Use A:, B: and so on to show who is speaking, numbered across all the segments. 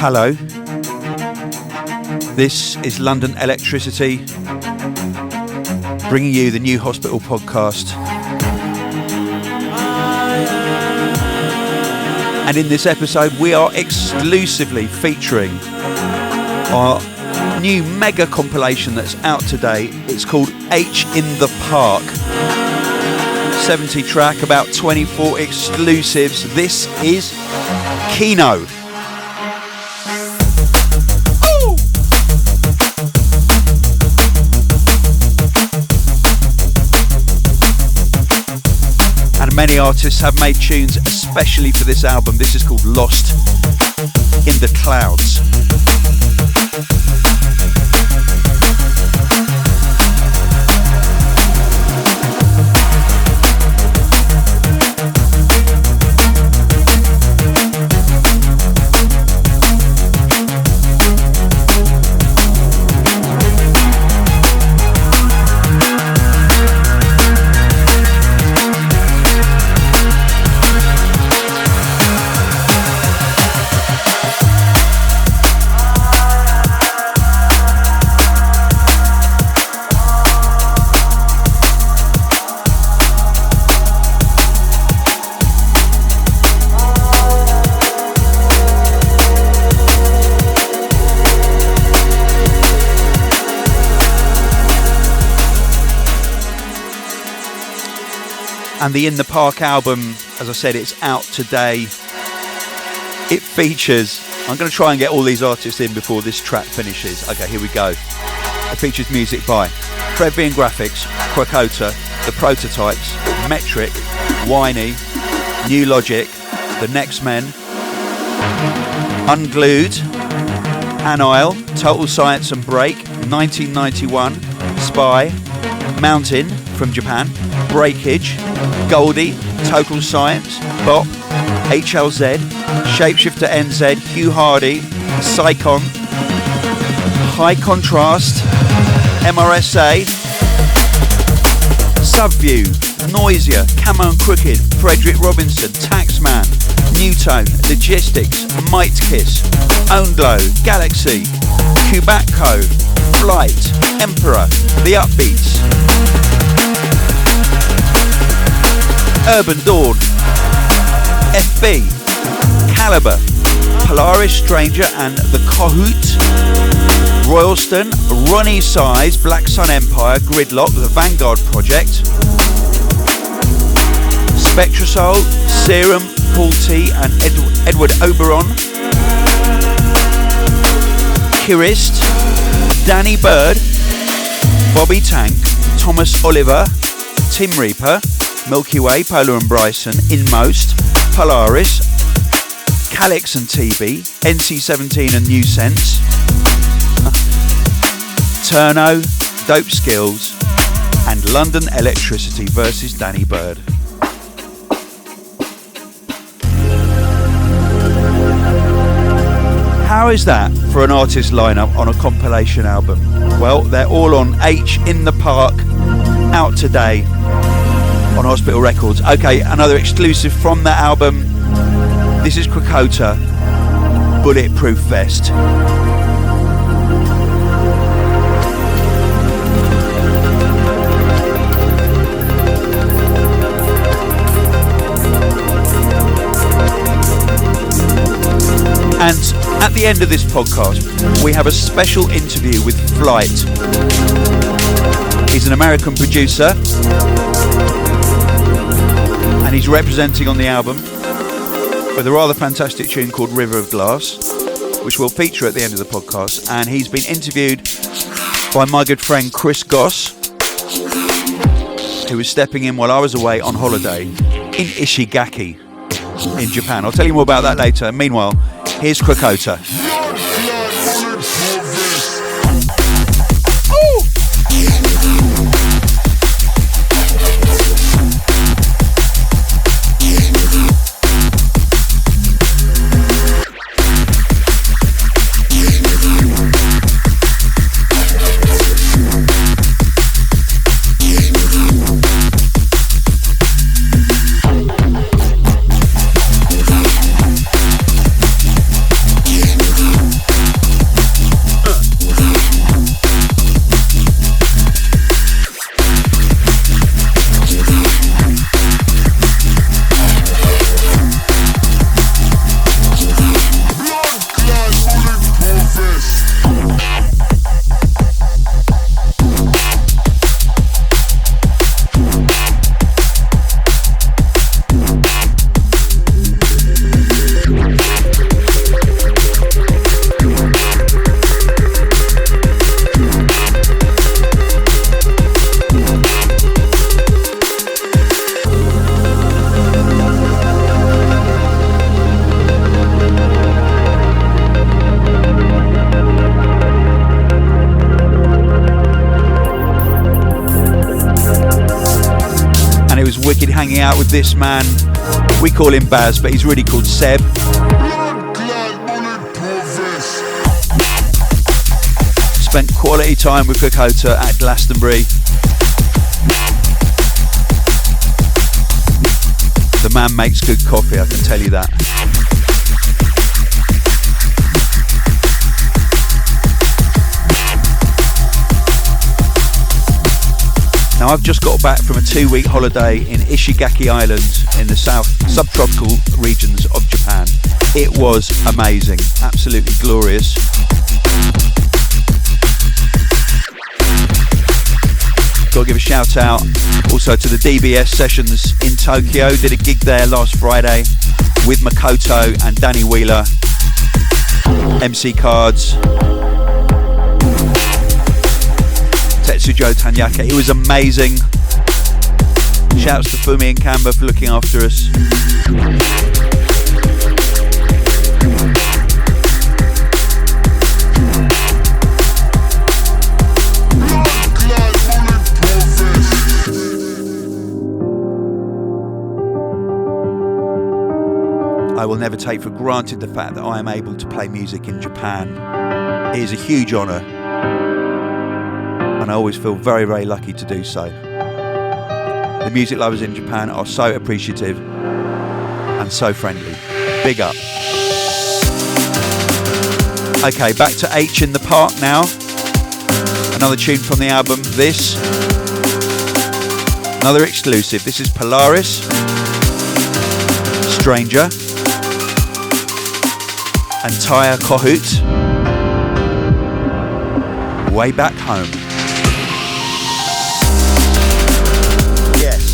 A: Hello, this is London Elektricity, bringing you the New Hospital podcast. And in this episode, we are exclusively featuring our new mega compilation that's out today. It's called H in the Park. 70 track, about 24 exclusives. This is Keeno. Many artists have made tunes especially for this album. This is called Lost in the Clouds. And the In the Park album, as I said, it's out today. It features, I'm going to try and get all these artists in before this track finishes. Okay, here we go. It features music by Trevi and Graphics, Krakota, The Prototypes, Metrik, Whiny, New Logic, The Next Men, Unglued Ay, Total Science and Break, 1991, Spy, Mountain from Japan, Breakage, Goldie, Total Science, Bop, HLZ, Shapeshifter NZ, Hugh Hardie, Psychon, High Contrast, MRSA, Subview, Noisia, Camo and Crooked, Frederick Robinson, Taxman, Newtone, Logistics, Might Kiss, Ownglow, Galaxy, Kubatko, Flite, Emperor, The Upbeats, Urban Dawn, FB, Calibre, Polaris, Stranjah and the Kohout, Royalston, Roni Size, Black Sun Empire, Gridlock, The Vanguard Project, Spectrasol, Serum, Paul T and Edward Oberon, Kirist, Danny Bird, Bobby Tank, Thomas Oliver, Tim Reaper, Milky Way, Polar and Bryson, Inmost, Polaris, Calix and TB, NC17 and New Sense, Turno, Dope Skills, and London Elektricity versus Danny Bird. How is that for an artist lineup on a compilation album? Well, they're all on H in the Park, out today on Hospital Records. Okay, another exclusive from that album. This is Krakota, Bulletproof Vest. And at the end of this podcast, we have a special interview with Flite. He's an American producer, and he's representing on the album with a rather fantastic tune called River of Glass, which will feature at the end of the podcast. And he's been interviewed by my good friend Chris Goss, who was stepping in while I was away on holiday in Ishigaki in Japan. I'll tell you more about that later. Meanwhile, here's Krakota. wicked hanging out with this man. We call him Baz, but he's really called Seb. Spent quality time with Krakota at Glastonbury. The man makes good coffee, I can tell you that. Now I've just got back from a 2-week holiday in Ishigaki Island in the south subtropical regions of Japan. It was amazing, absolutely glorious. Got to give a shout out also to the DBS sessions in Tokyo. Did a gig there last Friday with Makoto and Danny Wheeler. MC Cards. Tetsujo Tanyaka. It was amazing. Shouts to Fumi and Kamba for looking after us. I will never take for granted the fact that I am able to play music in Japan. It is a huge honour, and I always feel very, very lucky to do so. The music lovers in Japan are so appreciative and so friendly. Big up. Okay, back to H in the Park now. Another tune from the album, this. Another exclusive. This is Polaris, Stranjah, and Taya Kohout, Way Back Home. Yes.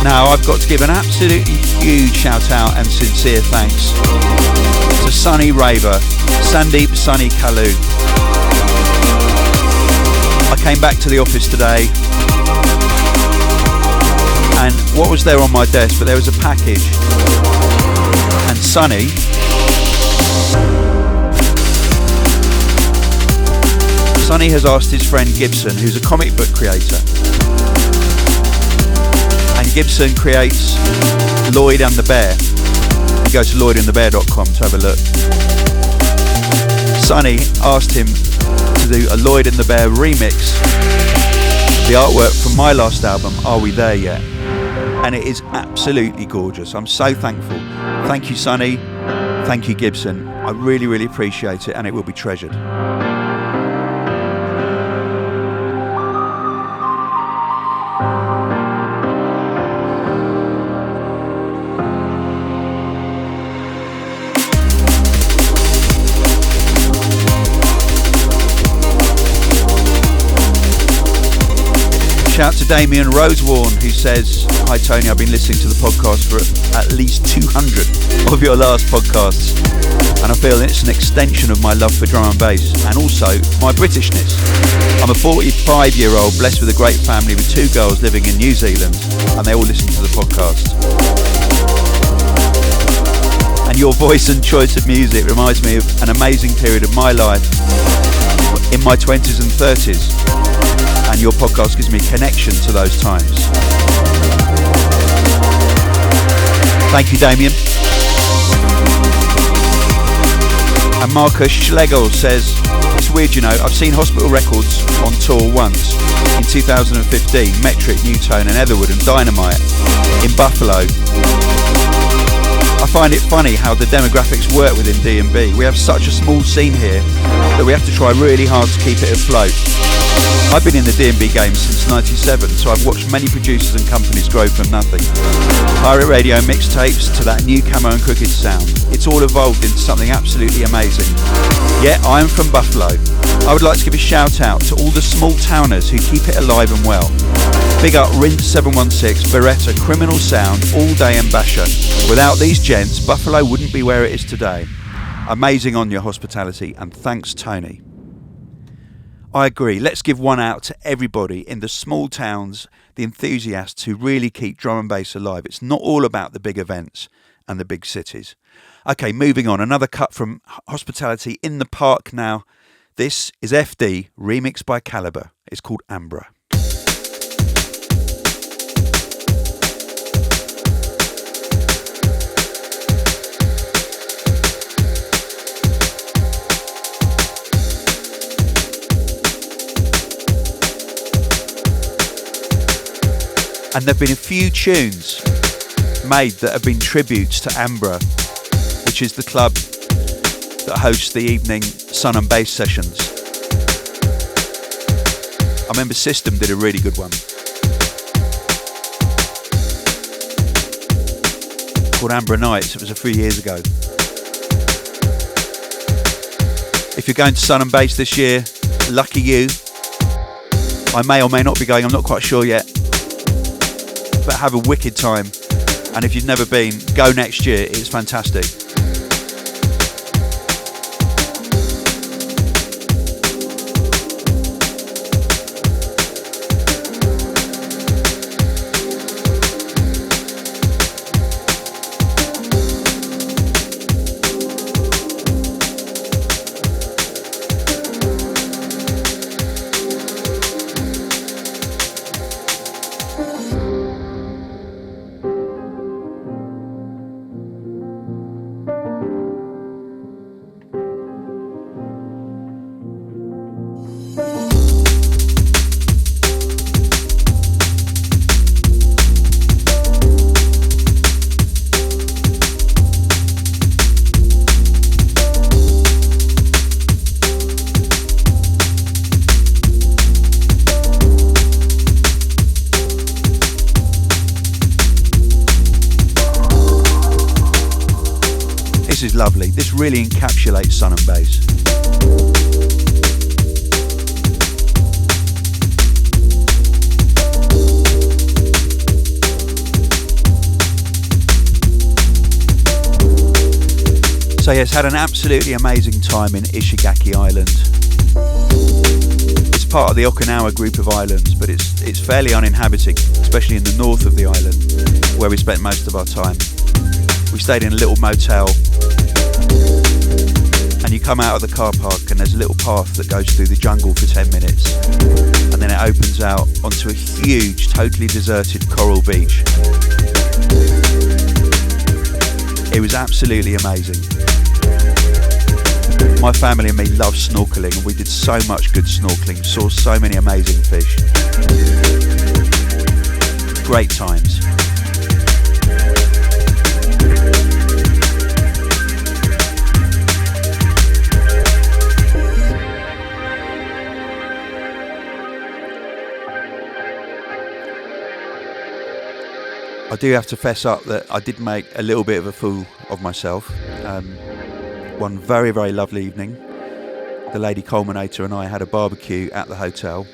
A: Now I've got to give an absolutely huge shout out and sincere thanks to Sunny Raver, Sandeep Sunny Kalu. I came back to the office today and what was there on my desk? But there was a package, and Sunny has asked his friend Gibson, who's a comic book creator. And Gibson creates Lloyd and the Bear. You go to lloydandthebear.com to have a look. Sunny asked him to do a Lloyd and the Bear remix, the artwork from my last album, Are We There Yet? And it is absolutely gorgeous. I'm so thankful. Thank you, Sunny. Thank you, Gibson. I really, really appreciate it, and it will be treasured. Shout to Damien Rosewarne, who says, "Hi Tony, I've been listening to the podcast for at least 200 of your last podcasts, and I feel it's an extension of my love for drum and bass, and also my Britishness. I'm a 45-year-old blessed with a great family with 2 girls living in New Zealand, and they all listen to the podcast. And your voice and choice of music reminds me of an amazing period of my life in my 20s and 30s. And your podcast gives me a connection to those times." Thank you, Damien. And Marcus Schlegel says, "It's weird, you know, I've seen Hospital Records on tour once in 2015, Metrik, Newtone and Etherwood and Dynamite in Buffalo. I find it funny how the demographics work within D&B. We have such a small scene here that we have to try really hard to keep it afloat. I've been in the D&B game since '97, so I've watched many producers and companies grow from nothing. Pirate Radio mixtapes to that new Camo and Crooked sound. It's all evolved into something absolutely amazing. Yeah, I am from Buffalo. I would like to give a shout out to all the small towners who keep it alive and well. Big up Rinse 716, Beretta, Criminal Sound, All Day and Basher. Without these gents, Buffalo wouldn't be where it is today. Amazing on your hospitality, and thanks Tony. I agree, let's give one out to everybody in the small towns, the enthusiasts who really keep drum and bass alive. It's not all about the big events and the big cities. Okay, moving on, another cut from Hospitality in the Park now. This is FD, remixed by Calibre. It's called Ambra. And there have been a few tunes made that have been tributes to Ambra, which is the club that hosts the evening Sun and Bass sessions. I remember System did a really good one called Ambra Nights. It was a few years ago. If you're going to Sun and Bass this year, lucky you. I may or may not be going, I'm not quite sure yet. But have a wicked time, and if you've never been, go next year. It's fantastic. This is lovely. This really encapsulates Sun and Bass. So yes, had an absolutely amazing time in Ishigaki Island. It's part of the Okinawa group of islands, but it's fairly uninhabited, especially in the north of the island, where we spent most of our time. We stayed in a little motel, and you come out of the car park and there's a little path that goes through the jungle for 10 minutes, and then it opens out onto a huge, totally deserted coral beach. It was absolutely amazing. My family and me love snorkeling, and we did so much good snorkeling, saw so many amazing fish. Great times. I do have to fess up that I did make a little bit of a fool of myself. One very, very lovely evening, the lady culminator and I had a barbecue at the hotel.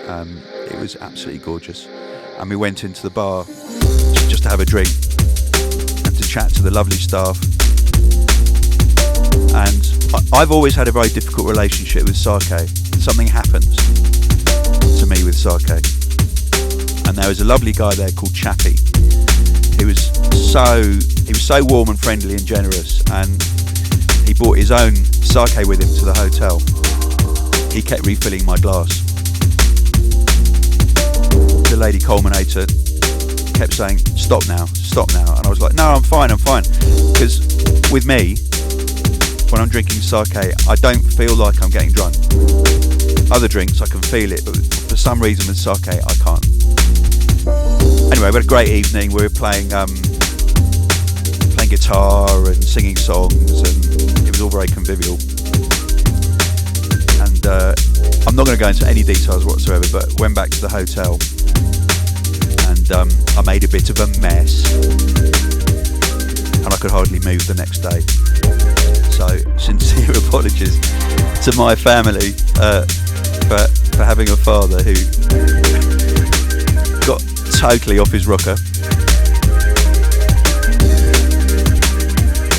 A: It was absolutely gorgeous, and we went into the bar just to have a drink and to chat to the lovely staff. And I've always had a very difficult relationship with sake. Something happens to me with sake, and there was a lovely guy there called Chappie. He was so warm and friendly and generous, and he brought his own sake with him to the hotel. He kept refilling my glass. The lady culminator kept saying, stop now, and I was like, no, I'm fine, because with me, when I'm drinking sake, I don't feel like I'm getting drunk. Other drinks I can feel it, but for some reason with sake I can't. Anyway, we had a great evening. We were playing playing guitar and singing songs, and it was all very convivial. And I'm not going to go into any details whatsoever, but went back to the hotel and I made a bit of a mess, and I could hardly move the next day. So sincere apologies to my family for having a father who got totally off his rocker.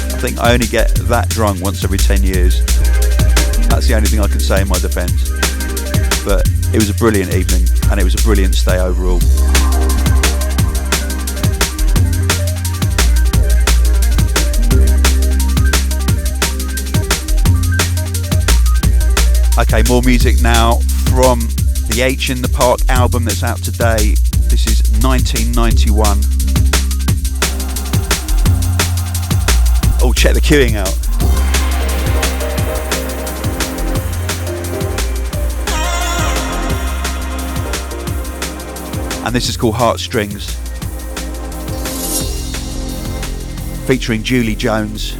A: I think I only get that drunk once every 10 years. That's the only thing I can say in my defence. But it was a brilliant evening, and it was a brilliant stay overall. Okay, more music now from the H in the Park album that's out today. This is 1991. Oh, check the queuing out. And this is called Heartstrings, featuring Julie Jones.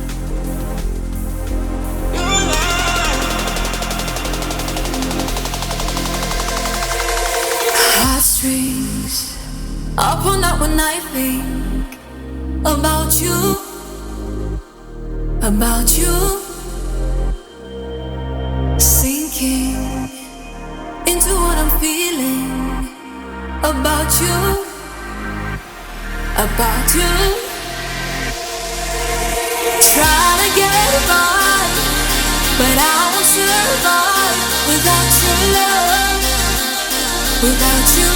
B: Heartstrings, up all night when I think about you, sinking into what I'm feeling about you. Trying to get by, but I won't survive without your love, without you.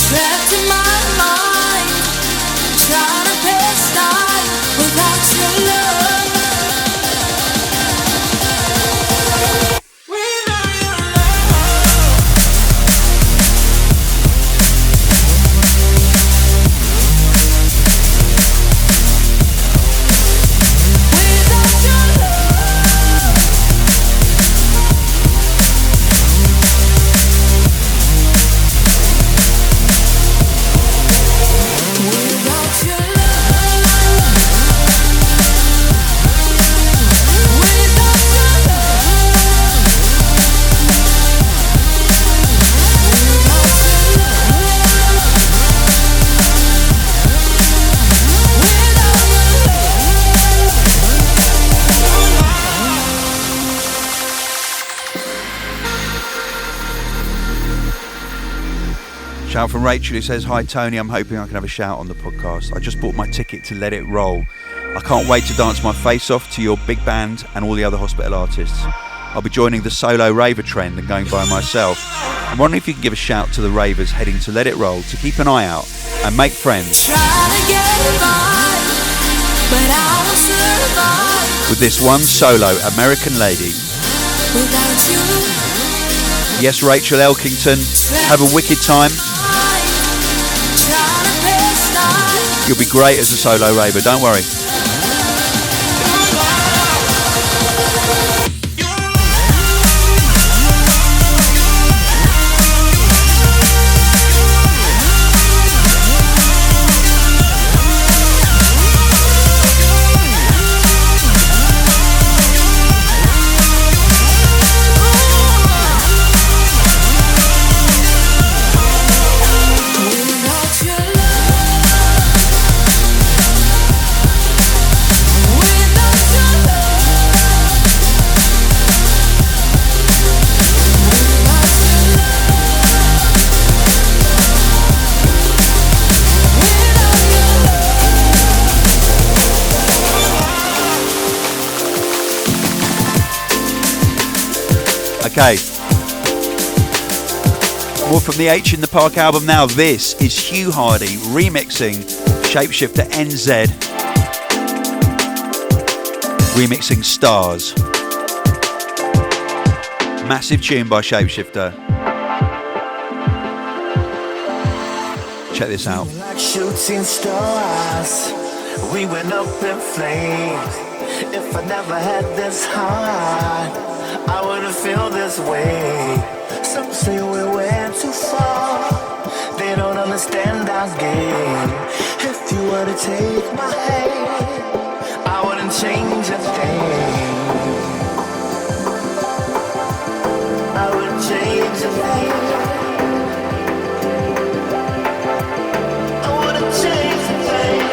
B: Trapped in my mind, trying to pass time without your love.
A: Shout from Rachel who says, "Hi Tony, I'm hoping I can have a shout on the podcast. I just bought my ticket to Let It Roll. I can't wait to dance my face off to your big band and all the other hospital artists. I'll be joining the solo raver trend and going by myself. I'm wondering if you can give a shout to the ravers heading to Let It Roll to keep an eye out and make friends with this one solo American lady." Yes, Rachel Elkington, have a wicked time. You'll be great as a solo raver, don't worry. Okay, more from the H in the Park album now. This is Hugh Hardie remixing Shapeshifter NZ, remixing Stars. Massive tune by Shapeshifter. Check this out.
C: Like shooting stars, we went up in flames. If I never had this heart, I wouldn't feel this way. Some say we went too far. They don't understand our game. If you were to take my hand, I wouldn't change a thing. I wouldn't change a thing. I wouldn't change a thing.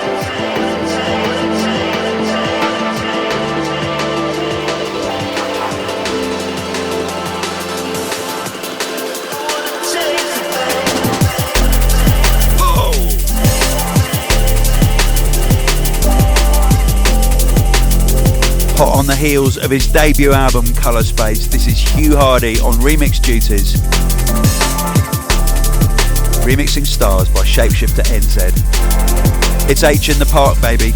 A: Hot on the heels of his debut album Colour Space, this is Hugh Hardie on remix duties. Remixing Stars by Shapeshifter NZ. It's H in the Park, baby.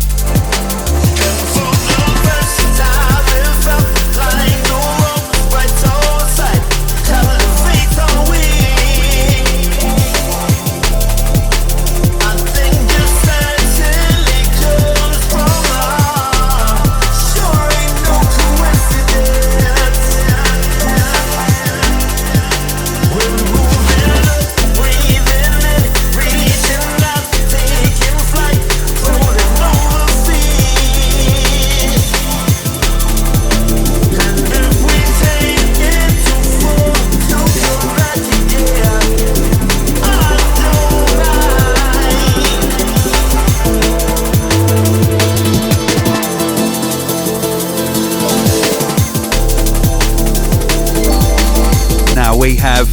A: We have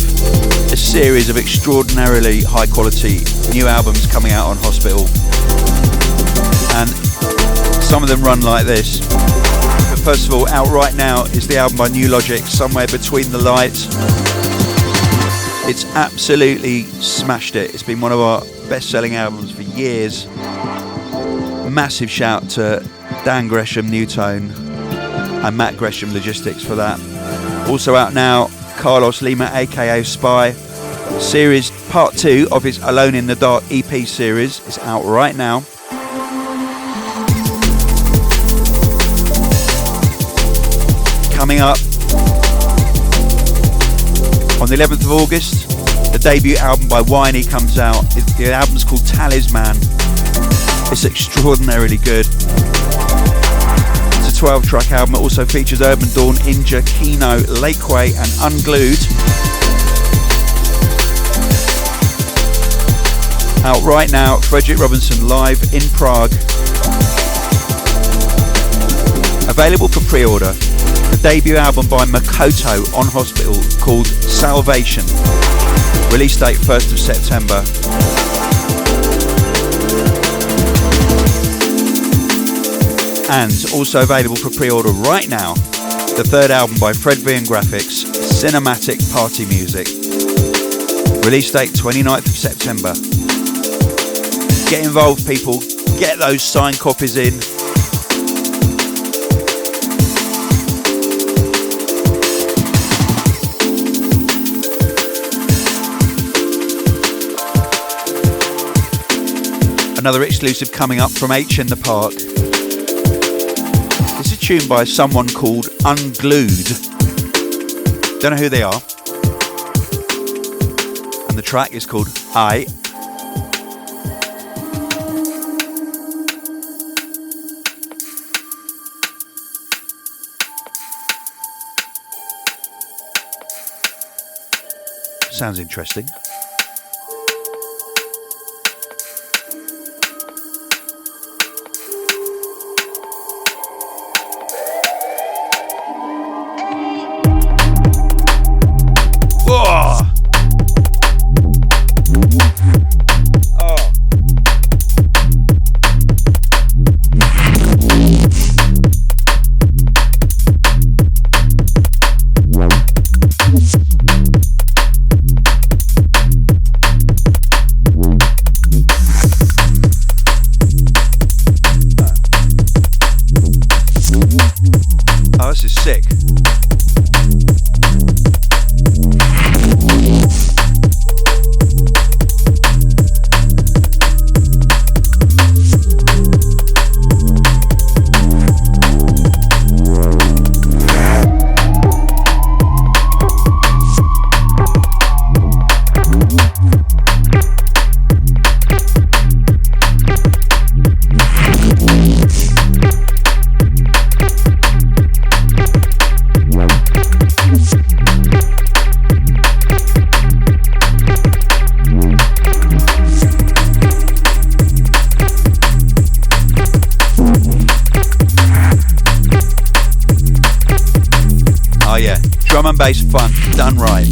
A: a series of extraordinarily high quality new albums coming out on Hospital, and some of them run like this. But first of all, out right now is the album by New Logic, Somewhere Between the Lights. It's absolutely smashed it. It's been one of our best selling albums for years. Massive shout to Dan Gresham, New Tone, and Matt Gresham, Logistics, for that. Also out now, Carlos Lima aka Spy, series part 2 of his Alone in the Dark EP series is out right now. Coming up on the 11th of August, the debut album by Whiny comes out. The album's called Talisman. It's extraordinarily good. 12-track album. It also features Urban Dawn, Inja, Keeno, Lakeway and Unglued. Out right now, Frederick Robinson live in Prague. Available for pre-order, the debut album by Makoto on Hospital called Salvation. Release date 1st of September. And also available for pre-order right now, the third album by Fred V and Graphics, Cinematic Party Music. Release date 29th of September. Get involved, people. Get those signed copies in. Another exclusive coming up from H in the Park. Tune by someone called Unglued. Don't know who they are. And the track is called Ay. Sounds interesting. bass funk done right.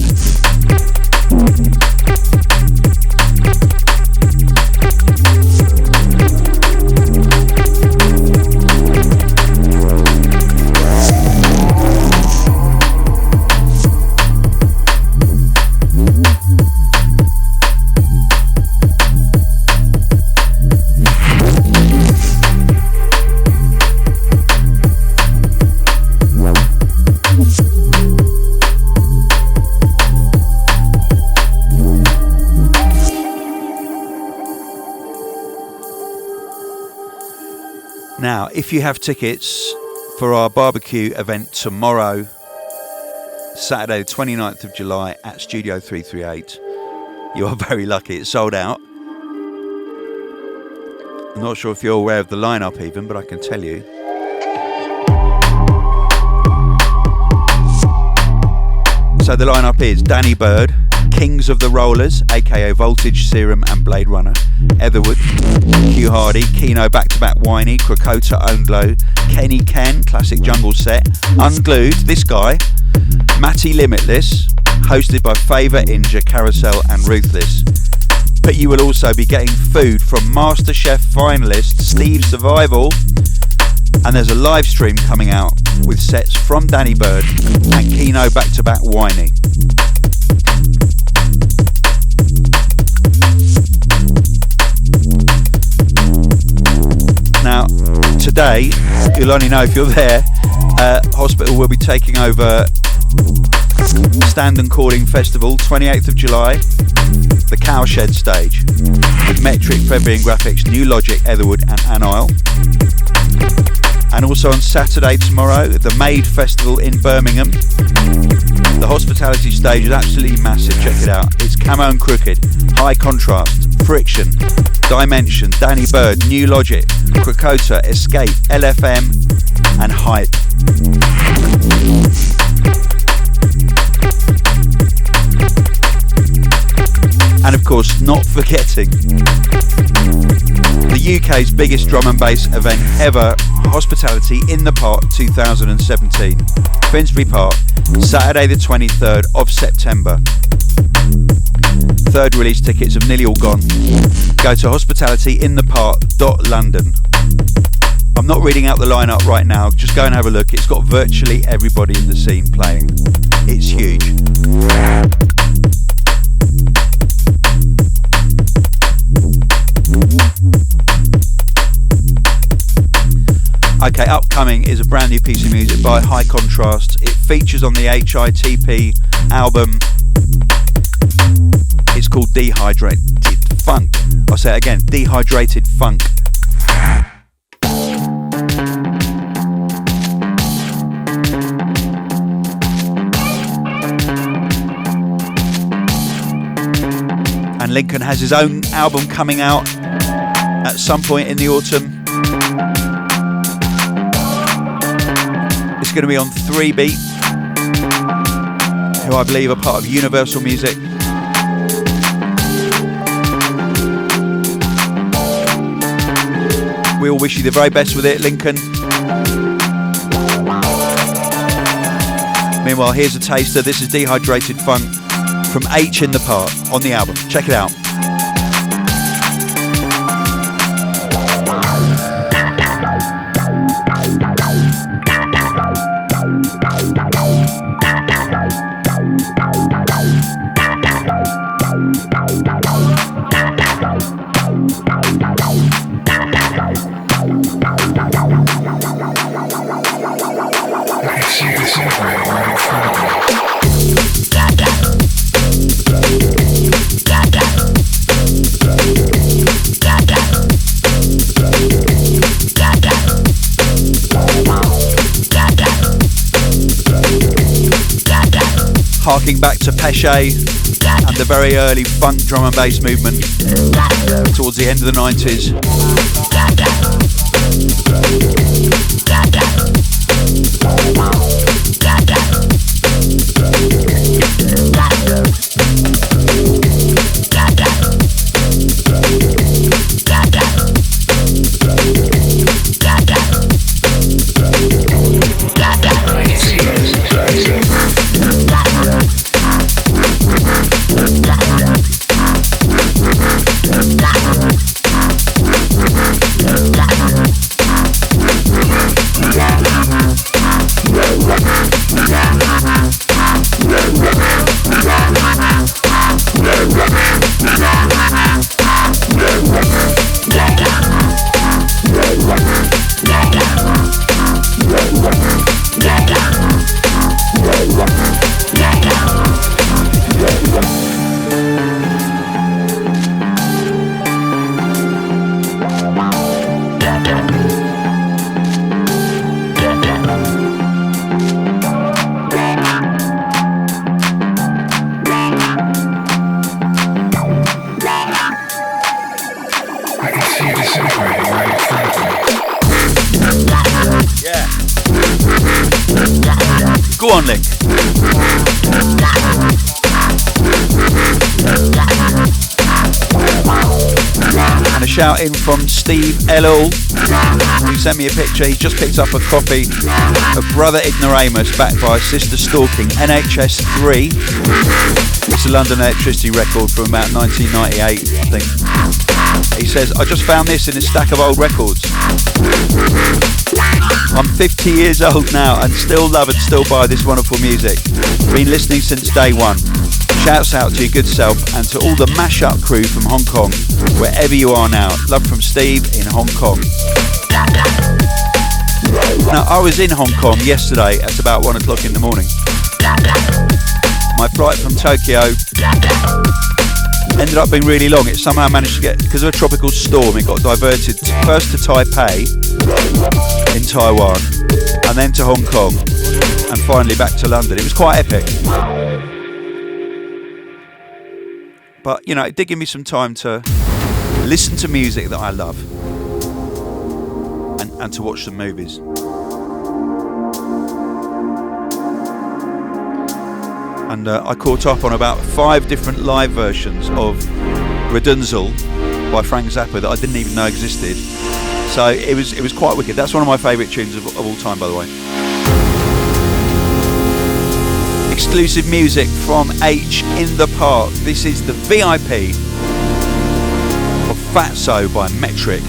A: Now, if you have tickets for our barbecue event tomorrow, Saturday the 29th of July at Studio 338, you are very lucky. It's sold out. I'm not sure if you're aware of the lineup even, but I can tell you. So the lineup is Danny Bird, Kings of the Rollers, aka Voltage, Serum and Blade Runner, Etherwood, Hugh Hardie, Keeno back-to-back Whiny, Krakota, Ownglow, Kenny Ken, classic jungle set, Unglued, this guy, Matty Limitless, hosted by Favour, Inja, Carousel and Ruthless. But you will also be getting food from MasterChef finalist Steve Survival, and there's a live stream coming out with sets from Danny Bird and Keeno back-to-back Whiny. Now, today, you'll only know if you're there, Hospital will be taking over Stand and Calling Festival, 28th of July, the Cowshed stage, with Metrik, February and Graphics, New Logic, Etherwood and Anile. And also on Saturday tomorrow, the Made Festival in Birmingham. The hospitality stage is absolutely massive, check it out. It's Camo and Crooked, High Contrast, Friction, Dimension, Danny Bird, New Logic, Krakota, Escape, LFM and Hype. And of course, not forgetting the UK's biggest drum and bass event ever, Hospitality in the Park 2017, Finsbury Park, Saturday the 23rd of September. Third release tickets have nearly all gone. Go to hospitalityinthepark.london. I'm not reading out the lineup right now, just go and have a look. It's got virtually everybody in the scene playing. It's huge. Okay, upcoming is a brand new piece of music by High Contrast. It features on the HITP album. It's called Dehydrated Funk. I'll say it again, Dehydrated Funk. And Lincoln has his own album coming out at some point in the autumn. It's going to be on 3Beat, who I believe are part of Universal Music. We all wish you the very best with it, Lincoln. Meanwhile, here's a taster. This is Dehydrated Funk from H in the Park on the album. Check it out. Harking back to Pesce and the very early funk drum and bass movement towards the end of the 90s. on, Link. And a shout in from Steve Ellul, who sent me a picture. He just picked up a copy of Brother Ignoramus, backed by Sister Stalking, NHS 3. It's a London Electricity record from about 1998, I think. He says, I just found this in a stack of old records. I'm 50 years old now and still love and still buy this wonderful music. Been listening since day one. Shouts out to your good self and to all the mashup crew from Hong Kong, wherever you are now. Love from Steve in Hong Kong. Now, I was in Hong Kong yesterday at about 1 o'clock in the morning. My flight from Tokyo ended up being really long. It somehow managed to get, because of a tropical storm, it got diverted first to Taipei in Taiwan and then to Hong Kong and finally back to London. It was quite epic. But, you know, it did give me some time to listen to music that I love and to watch some movies. And I caught up on about 5 different live versions of Redunzel by Frank Zappa that I didn't even know existed. So it was quite wicked. That's one of my favourite tunes of all time, by the way. Exclusive music from H in the Park. This is the VIP of Fatso by Metrik.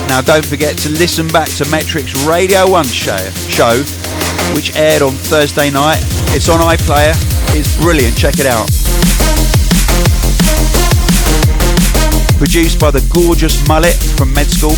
A: Now don't forget to listen back to Metrik's Radio 1 show, which aired on Thursday night. It's on iPlayer. It's brilliant. Check it out. Produced by the gorgeous Mullet from Med School.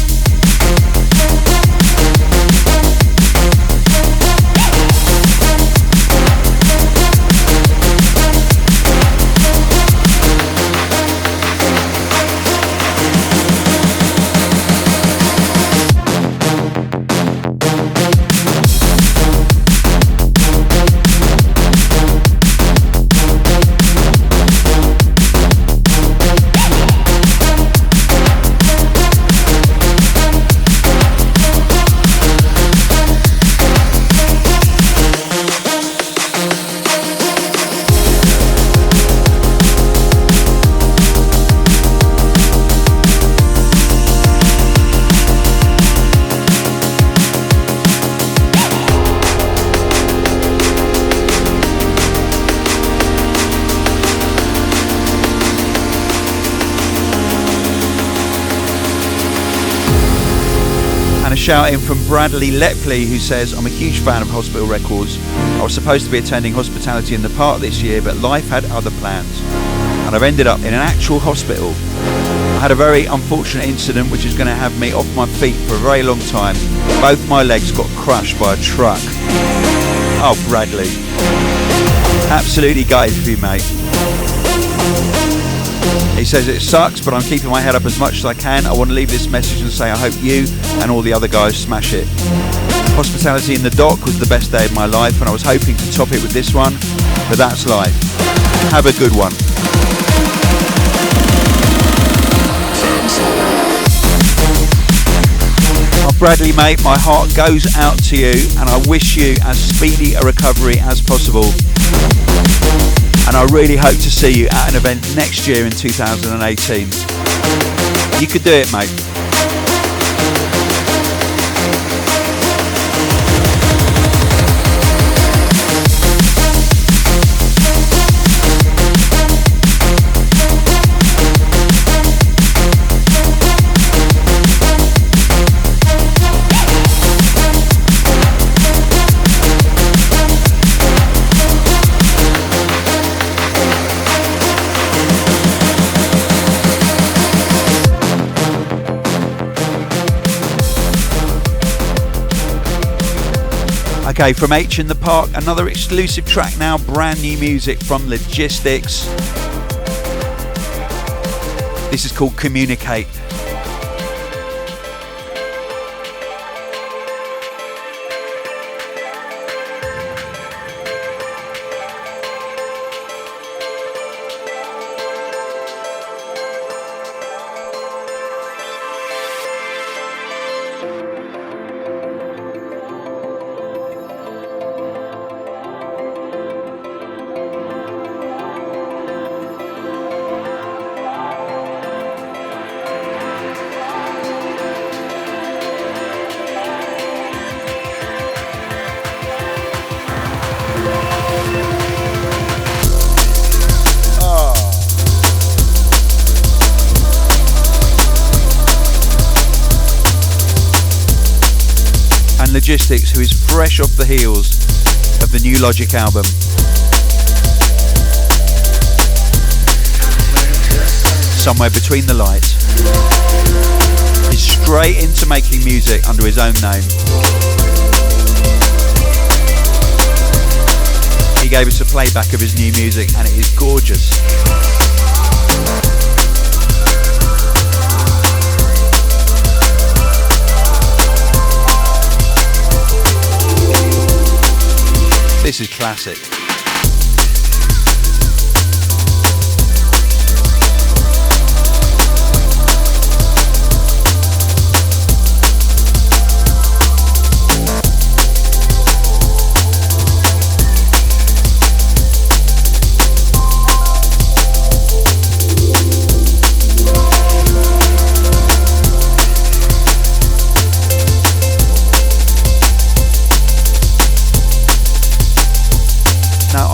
A: Shout in from Bradley Lepley, who says, I'm a huge fan of Hospital Records. I was supposed to be attending Hospitality in the Park this year, but life had other plans and I've ended up in an actual hospital. I had a very unfortunate incident which is going to have me off my feet for a very long time. Both my legs got crushed by a truck. Oh, Bradley, absolutely gutted for you, mate. He says it sucks, but I'm keeping my head up as much as I can. I want to leave this message and say I hope you and all the other guys smash it. Hospitality in the Dock was the best day of my life, and I was hoping to top it with this one, but that's life. Have a good one. Oh, Bradley, mate, my heart goes out to you, and I wish you as speedy a recovery as possible. And I really hope to see you at an event next year in 2018. You could do it, mate. Okay, from H in the Park, another exclusive track now, brand new music from Logistics. This is called Communicate. Logistics, who is fresh off the heels of the new Logic album. Somewhere Between the Lights. He's straight into making music under his own name. He gave us a playback of his new music and it is gorgeous. This is classic.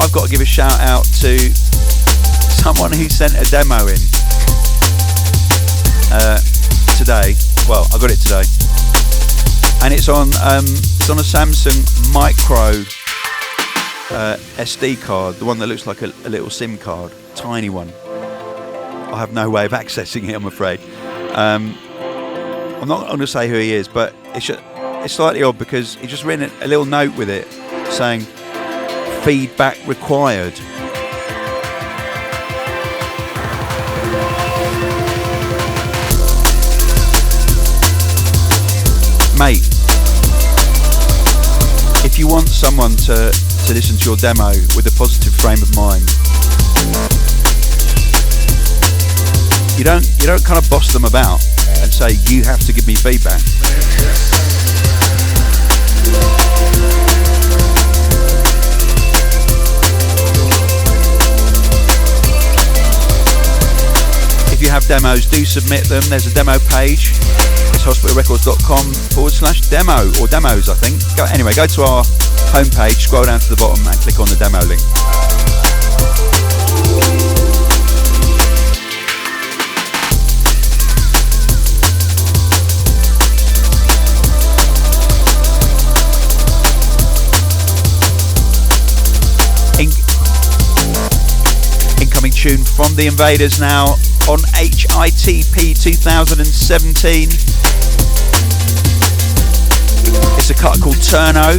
A: I've got to give a shout out to someone who sent a demo in today. Well, I got it today, and it's on a Samsung Micro SD card, the one that looks like a little SIM card, tiny one. I have no way of accessing it, I'm afraid. I'm not going to say who he is, but it's slightly odd because he just written a little note with it saying feedback required. Mate, if you want someone to listen to your demo with a positive frame of mind, you don't kind of boss them about and say you have to give me feedback. If you have demos, do submit them. There's a demo page. It's hospitalrecords.com/demo or demos, I think. Anyway, go to our homepage, scroll down to the bottom and click on the demo link. Incoming tune from The Invaderz now on HITP 2017. It's a cut called Turno.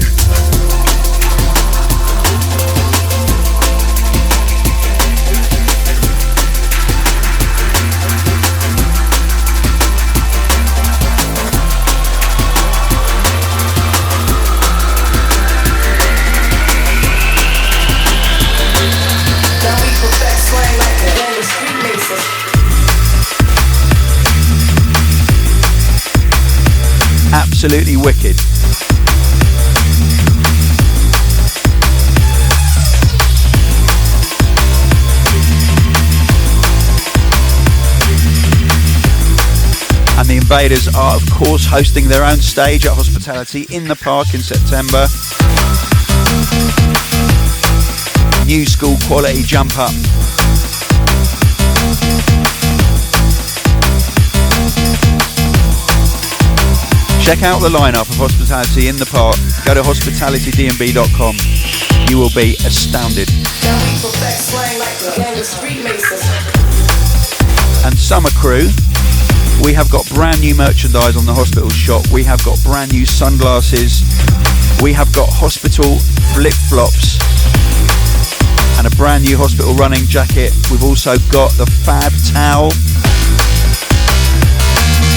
A: Absolutely wicked. And The Invaderz are of course hosting their own stage at Hospitality in the Park in September. New school quality jump up. Check out the lineup of Hospitality in the Park. Go to hospitalitydnb.com. You will be astounded. And Summer Crew We have got brand new merchandise on the hospital shop. We have got brand new sunglasses. We have got hospital flip-flops and a brand new hospital running jacket. We've also got the Fab towel.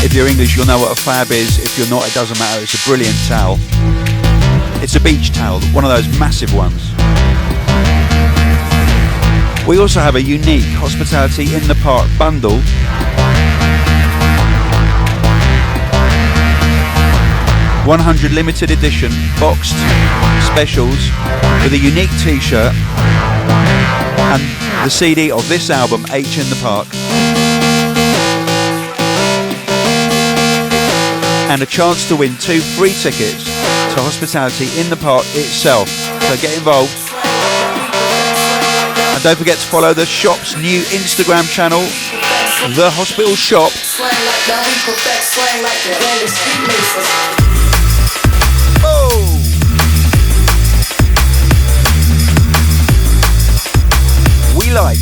A: If you're English, you'll know what a Fab is. If you're not, it doesn't matter. It's a brilliant towel. It's a beach towel, one of those massive ones. We also have a unique Hospitality in the Park bundle. $100 limited edition boxed specials with a unique t-shirt and the CD of this album, H in the Park, and a chance to win 2 free tickets to Hospitality in the Park itself. So get involved. And don't forget to follow the shop's new Instagram channel, The Hospital Shop. Oh! We like.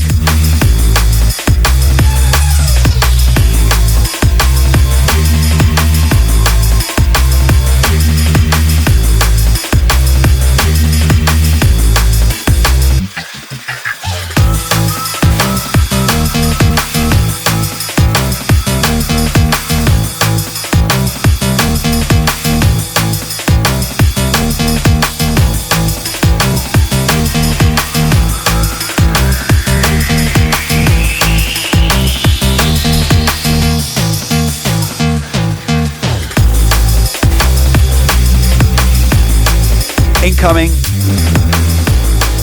A: Incoming,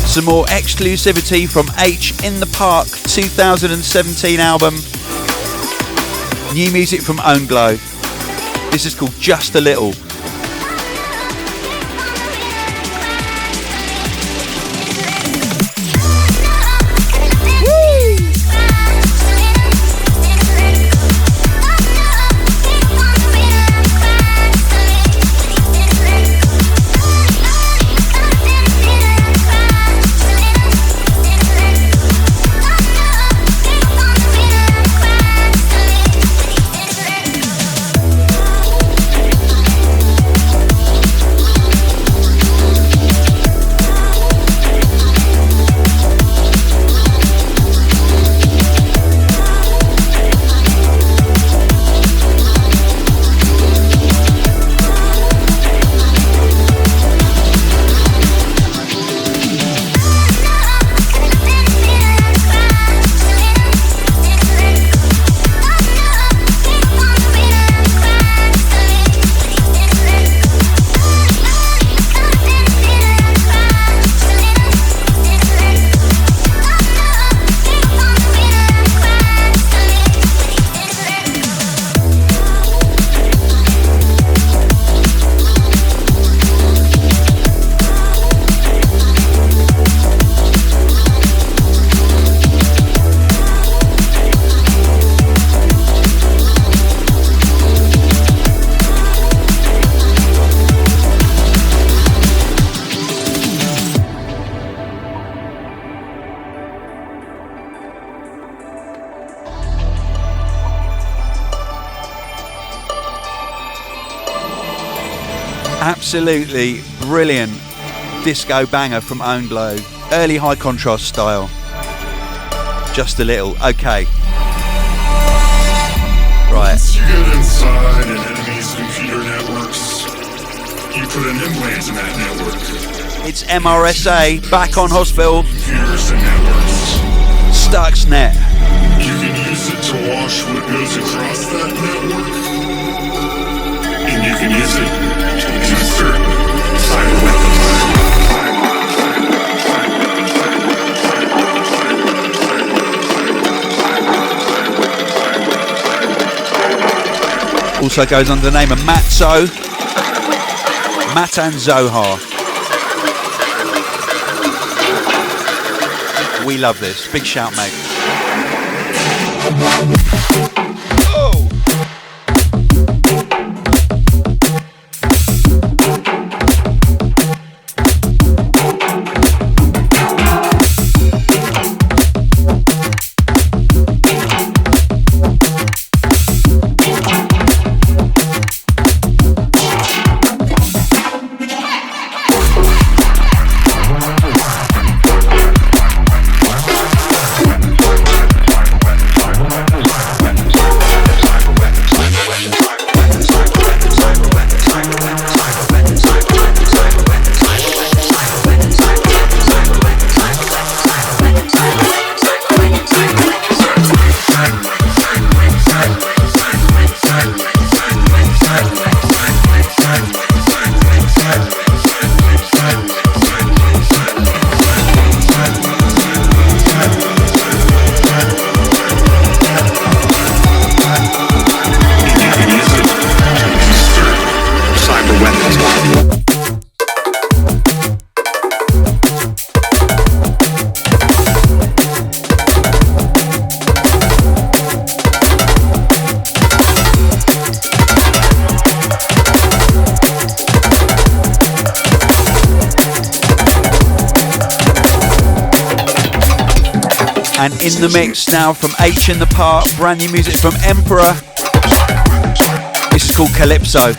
A: some more exclusivity from H in the Park 2017 album. New music from Ownglow. This is called Just a Little. Absolutely brilliant disco banger from Ownglow. Early high contrast style. Just a little. Okay. Right.
D: Once you get inside an enemy's computer networks, you put an implant in that network.
A: It's MRSA back on hospital.
D: Computers and networks.
A: Stuxnet.
D: You can use it to wash what goes across that network. And you can use it to insert side weapons.
A: Also goes under the name of Matzo, Matt and Zohar. We love this. Big shout, mate. Oh! And in the mix now from H in the Park, brand new music from Emperor. This is called Calypso.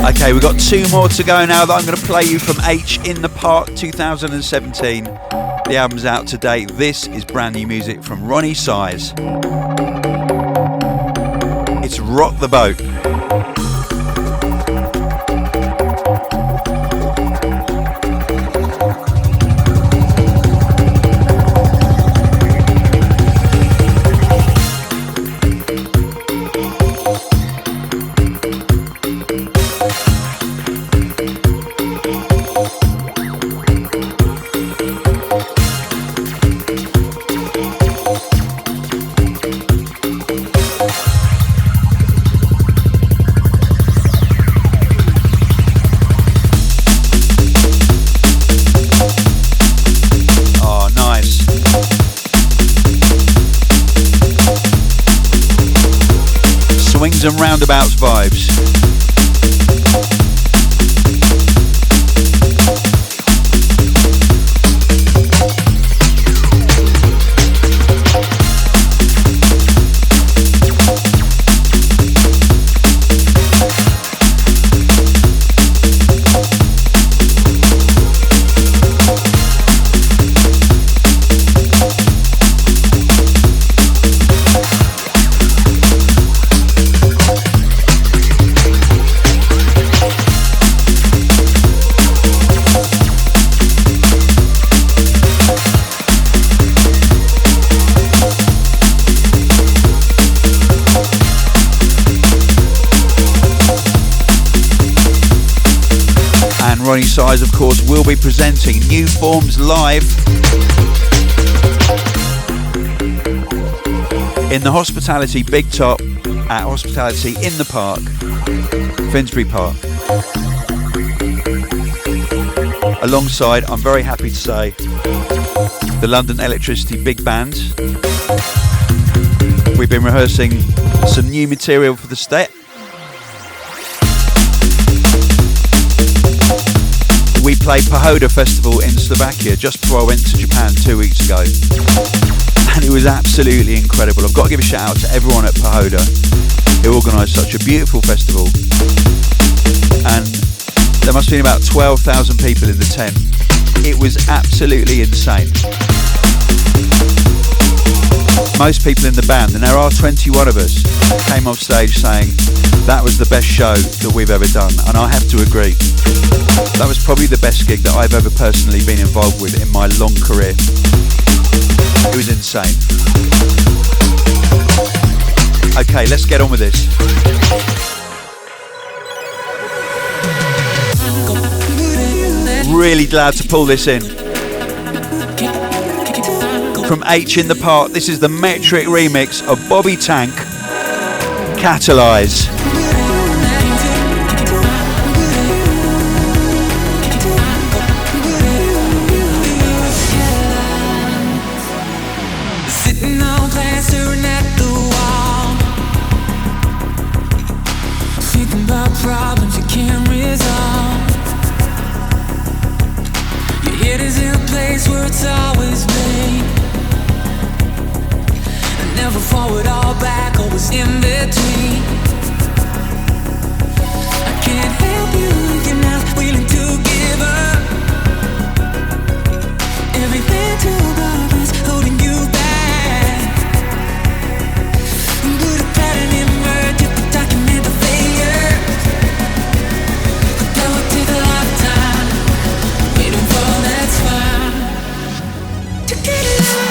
A: Okay, we've got two more to go now that I'm going to play you from H in the Park 2017. The album's out today. This is brand new music from Roni Size. It's Rock the Boat. And roundabouts vibes. Roni Size, of course, will be presenting New Forms live in the Hospitality Big Top at Hospitality in the Park, Finsbury Park. Alongside, I'm very happy to say, the London Elektricity Big Band. We've been rehearsing some new material for the step. We played Kohout Festival in Slovakia just before I went to Japan 2 weeks ago, and it was absolutely incredible. I've got to give a shout out to everyone at Kohout who organised such a beautiful festival, and there must have been about 12,000 people in the tent. It was absolutely insane. Most people in the band, and there are 21 of us, came off stage saying that was the best show that we've ever done, and I have to agree. That was probably the best gig that I've ever personally been involved with in my long career. It was insane. Okay, let's get on with this. Really glad to pull this in. From H in the Park, this is the Metrik remix of Bobby Tank, Catalyze.
B: Sitting on glass, staring at the wall, thinking about problems you can't resolve. Your head is in a place where it's always been. Never forward or back, always in between. I can't help you if you're not willing to give up. Everything to above is holding you back. Put a pattern in word just to document the failure. But that would take a lifetime. Waiting for that's fine. To get it out.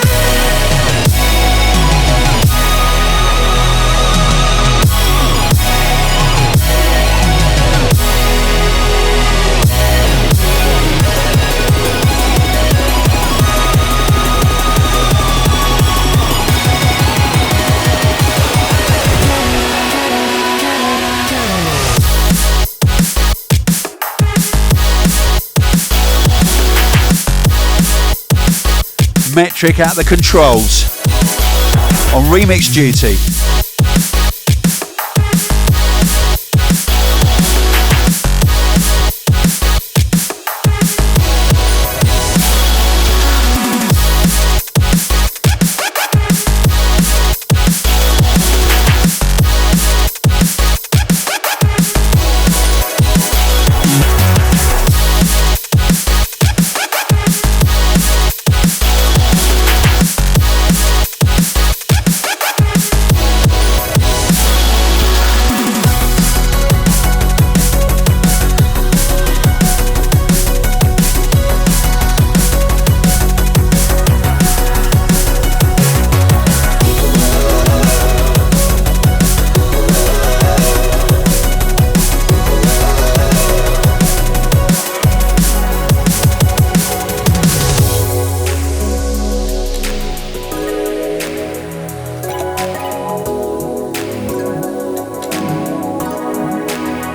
A: Metrik at the controls on remix duty.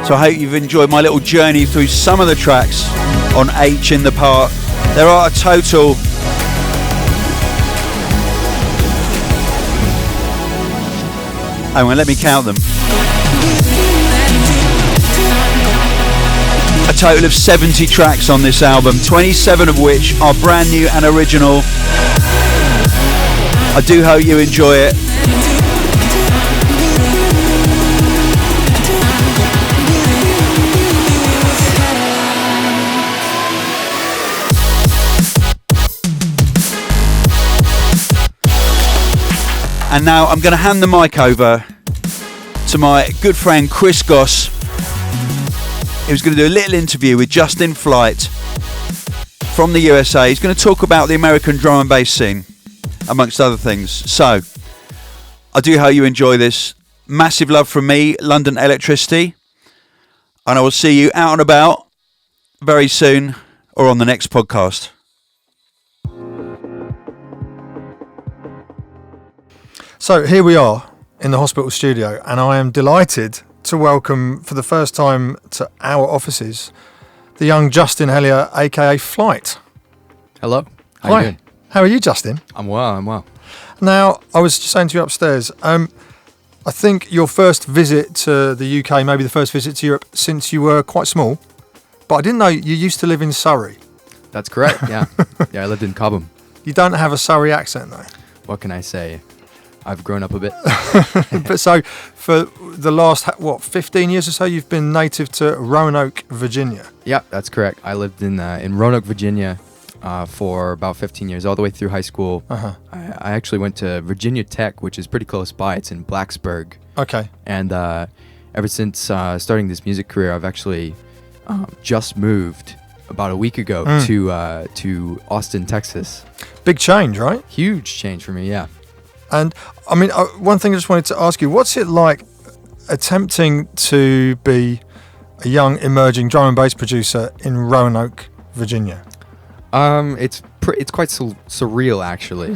A: So I hope you've enjoyed my little journey through some of the tracks on H in the Part. There are a total hang on, let me count them. A total of 70 tracks on this album, 27 of which are brand new and original. I do hope you enjoy it. And now I'm going to hand the mic over to my good friend Chris Goss, who's going to do a little interview with Justin Flite from the USA. He's going to talk about the American drum and bass scene, amongst other things. So, I do hope you enjoy this. Massive love from me, London Elektricity. And I will see you out and about very soon or on the next podcast.
E: So here we are in the hospital studio, and I am delighted to welcome for the first time to our offices the young Justin Hellier, aka Flite.
F: Hello. How
E: Hi.
F: you doing?
E: How are you, Justin?
F: I'm well.
E: Now, I was just saying to you upstairs, I think your first visit to the UK, maybe the first visit to Europe since you were quite small, but I didn't know you used to live in Surrey.
F: That's correct, yeah. Yeah, I lived in Cobham.
E: You don't have a Surrey accent, though.
F: What can I say? I've grown up a bit.
E: But so, for the last, 15 years or so, you've been native to Roanoke, Virginia.
F: Yeah, that's correct. I lived in Roanoke, Virginia for about 15 years, all the way through high school.
E: Uh-huh.
F: I actually went to Virginia Tech, which is pretty close by. It's in Blacksburg.
E: Okay.
F: And ever since starting this music career, I've actually just moved about a week ago to Austin, Texas.
E: Big change, right?
F: Huge change for me, yeah.
E: And I mean, one thing I just wanted to ask you, what's it like attempting to be a young emerging drum and bass producer in Roanoke, Virginia?
F: It's quite surreal, actually,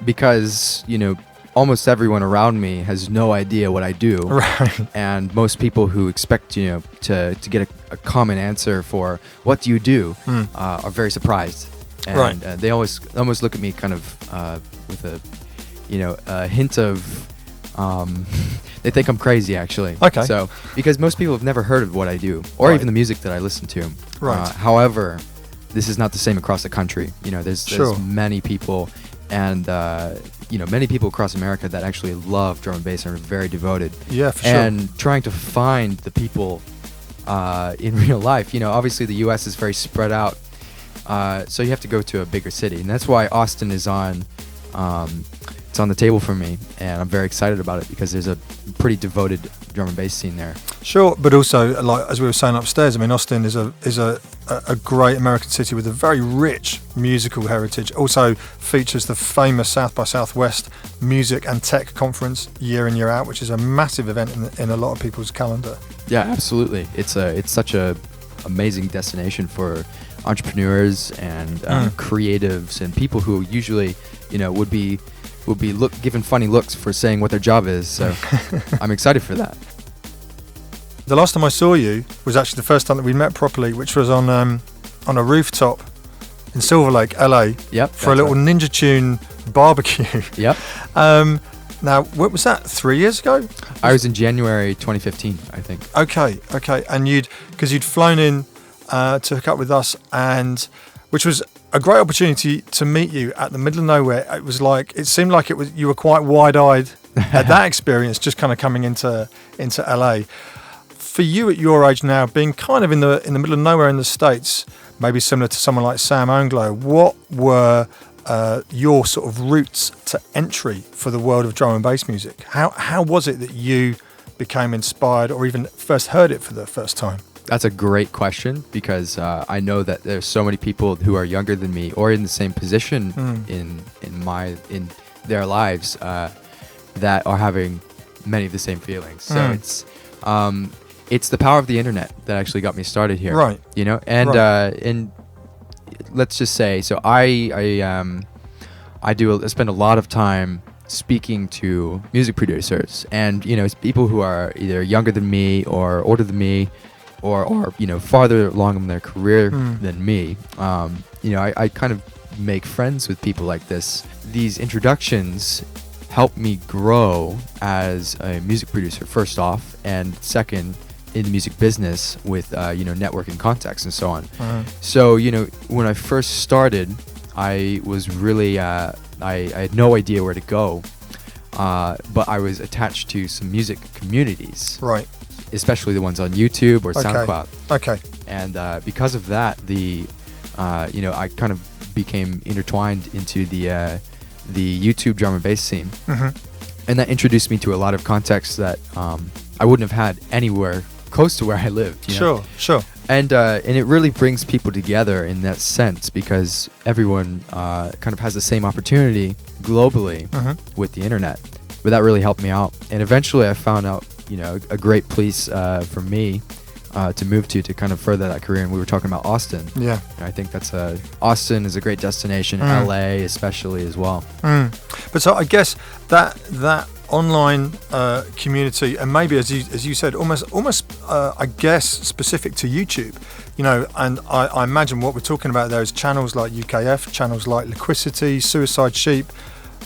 F: because, almost everyone around me has no idea what I do.
E: Right.
F: And most people who expect, to get a common answer for what do you do are very surprised. And
E: Right.
F: They almost look at me kind of with a hint of, they think I'm crazy, actually.
E: Okay.
F: So, because most people have never heard of what I do, or
E: Right.
F: even the music that I listen to.
E: Right.
F: However, this is not the same across the country. There's
E: Sure.
F: many people, and many people across America that actually love drum and bass and are very devoted.
E: Yeah, for sure.
F: And trying to find the people in real life. Obviously the U.S. is very spread out, so you have to go to a bigger city, and that's why Austin is on. It's on the table for me, and I'm very excited about it because there's a pretty devoted drum and bass scene there.
E: Sure, but also, like as we were saying upstairs, I mean, Austin is a great American city with a very rich musical heritage. Also features the famous South by Southwest Music and Tech Conference year in, year out, which is a massive event in a lot of people's calendar.
F: Yeah, absolutely. It's such a amazing destination for entrepreneurs and creatives and people who usually, would be given funny looks for saying what their job is. So I'm excited for that.
E: The last time I saw you was actually the first time that we met properly, which was on a rooftop in Silver Lake, LA,
F: Yep.
E: for a little Ninja Tune barbecue.
F: Yep.
E: Now, what was that? 3 years ago?
F: I was in January 2015, I think.
E: Okay, and you'd flown in to hook up with us, and which was a great opportunity to meet you at the middle of nowhere. It seemed like you were quite wide-eyed at that experience, just kind of coming into LA. For you at your age now, being kind of in the middle of nowhere in the States, maybe similar to someone like Sam Ownglow, what were your sort of routes to entry for the world of drum and bass music? How was it that you became inspired or even first heard it for the first time?
F: That's a great question, because I know that there's so many people who are younger than me or in the same position in their lives that are having many of the same feelings. So it's the power of the internet that actually got me started here.
E: Right.
F: And
E: Right.
F: and let's just say, so I spend a lot of time speaking to music producers and people who are either younger than me or older than me or farther along in their career than me. I kind of make friends with people like this. These introductions help me grow as a music producer, first off, and second, in the music business with networking contacts and so on. So when I first started, I was really I had no idea where to go, but I was attached to some music communities,
E: Right.
F: especially the ones on YouTube or
E: Okay.
F: SoundCloud.
E: Okay.
F: And because of that, I kind of became intertwined into the YouTube drum and bass scene, and that introduced me to a lot of contacts that I wouldn't have had anywhere close to where I lived.
E: Sure.
F: And it really brings people together in that sense, because everyone kind of has the same opportunity globally with the internet. But that really helped me out. And eventually I found out, a great place for me to move to kind of further that career. And we were talking about Austin.
E: Yeah.
F: And I think Austin is a great destination, LA especially as well.
E: But so I guess that online community, and maybe as you said, almost I guess specific to YouTube, and I imagine what we're talking about there is channels like UKF, channels like Elektricity, Suicide Sheep,